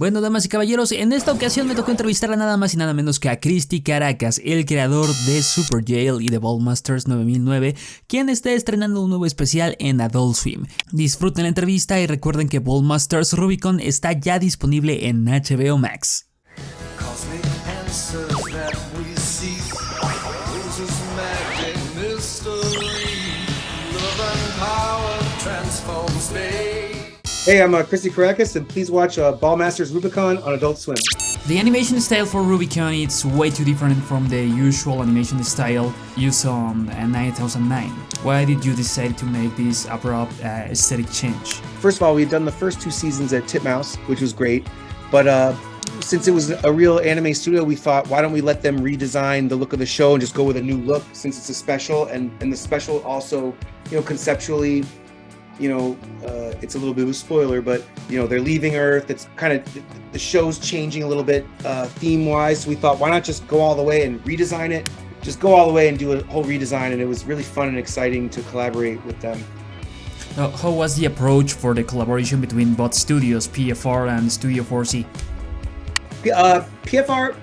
Bueno, damas y caballeros, en esta ocasión me tocó entrevistar a nada más y nada menos que a Christy Karacas, el creador de Superjail y de Ballmastrz 9009, quien está estrenando un nuevo especial en Adult Swim. Disfruten la entrevista y recuerden que Ballmastrz Rubicon está ya disponible en HBO Max. Hey, I'm Christy Karacas, and please watch Ballmastrz Rubicon on Adult Swim. The animation style for Rubicon is way too different from the usual animation style used on 9009. Why did you decide to make this abrupt aesthetic change? First of all, we had done the first 2 seasons at Titmouse, which was great, but since it was a real anime studio, we thought, why don't we let them redesign the look of the show and just go with a new look since it's a special, and the special also, conceptually, it's a little bit of a spoiler, but they're leaving Earth. It's kind of the show's changing a little bit theme-wise. So we thought, why not just go all the way and redesign it? Just go all the way and do a whole redesign, and it was really fun and exciting to collaborate with them. How was the approach for the collaboration between both studios, PFR and Studio 4C? PFR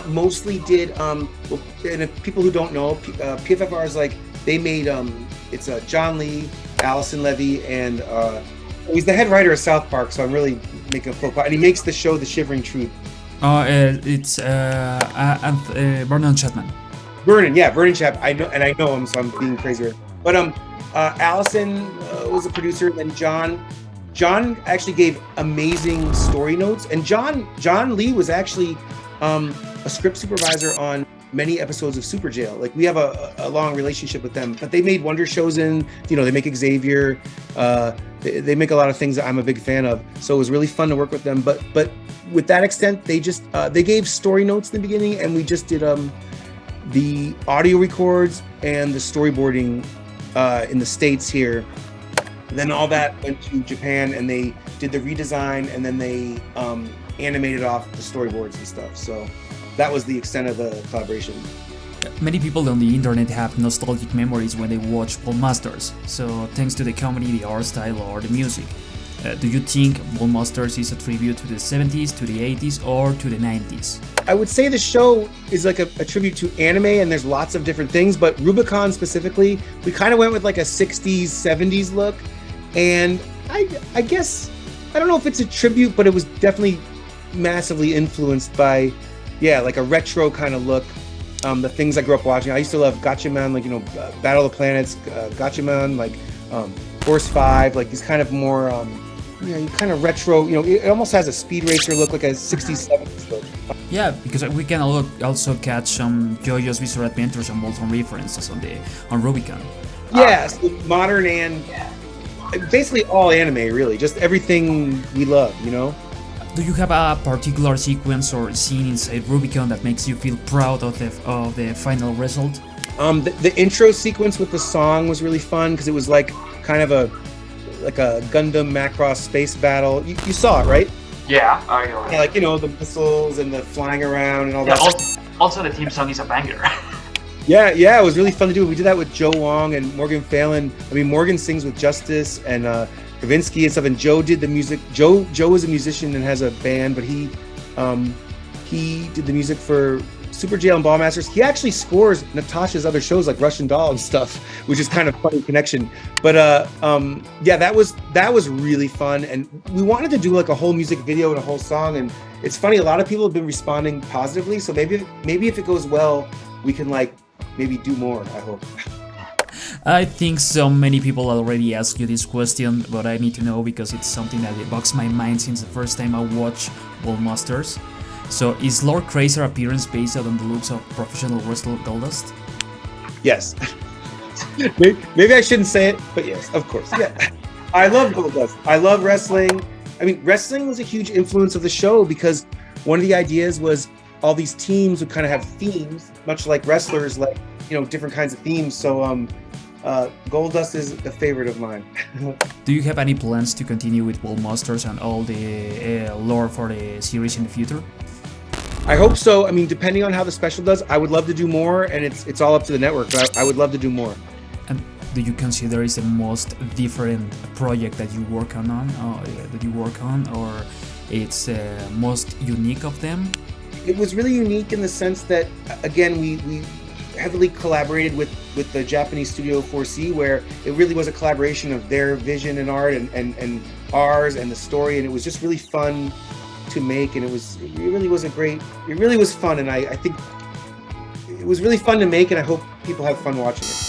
mostly did. And if people who don't know, PFFR is like they made. It's John Lee, Allison Levy, and he's the head writer of South Park, so I'm really making a full part. And he makes the show The Shivering Truth. It's Vernon Chatman. Vernon Chatman. I know him, so I'm being crazier. But Allison was a producer, and then John actually gave amazing story notes, and John Lee was actually a script supervisor on many episodes of Superjail. Like, we have a long relationship with them, but they made Wonder Chosen, they make Xavier, they make a lot of things that I'm a big fan of, so it was really fun to work with them. But with that extent, they just they gave story notes in the beginning, and we just did the audio records and the storyboarding in the States here. And then all that went to Japan, and they did the redesign, and then they animated off the storyboards and stuff. So that was the extent of the collaboration. Many people on the internet have nostalgic memories when they watch Ballmastrz, so thanks to the comedy, the art style, or the music. Do you think Ballmastrz is a tribute to the 70s, to the 80s, or to the 90s? I would say the show is like a tribute to anime, and there's lots of different things, but Rubicon specifically, we kind of went with like a 60s, 70s look, and I guess, I don't know if it's a tribute, but it was definitely massively influenced by like a retro kind of look. The things I grew up watching. I used to love Gatchaman, like, Battle of the Planets, Gatchaman, like Force 5, like these kind of more, kind of retro, it almost has a Speed Racer look, like a 60s, 70s look. Yeah, because we can also catch some JoJo's Bizarre Adventures and Bolton references on Rubicon. Yeah, so modern and basically all anime, really, just everything we love, Do you have a particular sequence or scene inside Rubicon that makes you feel proud of the final result? The intro sequence with the song was really fun because it was like kind of a Gundam Macross space battle. You saw it, right? Yeah, I know. Yeah, like the missiles and the flying around and all that. Also the theme song is a banger. Yeah, it was really fun to do. We did that with Joe Wong and Morgan Phelan. I mean, Morgan sings with Justice and Kavinsky and stuff, and Joe did the music. Joe is a musician and has a band, but he did the music for Superjail and Ballmastrz. He actually scores Natasha's other shows like Russian Doll and stuff, which is kind of funny connection. But that was really fun, and we wanted to do like a whole music video and a whole song. And it's funny, a lot of people have been responding positively. So maybe if it goes well, we can maybe do more. I hope. I think so many people already asked you this question, but I need to know because it's something that bugs my mind since the first time I watched Ballmastrz. So, is Lord Crayzar appearance based on the looks of professional wrestler Goldust? Yes. Maybe I shouldn't say it, but yes, of course. Yeah. I love Goldust. I love wrestling. I mean, wrestling was a huge influence of the show because one of the ideas was all these teams would kind of have themes, much like wrestlers, like, different kinds of themes. So, Goldust is a favorite of mine. Do you have any plans to continue with Ballmastrz and all the lore for the series in the future? I hope so. I mean, depending on how the special does, I would love to do more, and it's all up to the network, but I would love to do more. And do you consider it's the most different project that you work on, or it's most unique of them? It was really unique in the sense that, again, we heavily collaborated with the Japanese studio 4C, where it really was a collaboration of their vision and art and ours and the story, and it was just really fun to make, and it really was fun, and I think it was really fun to make, and I hope people have fun watching it.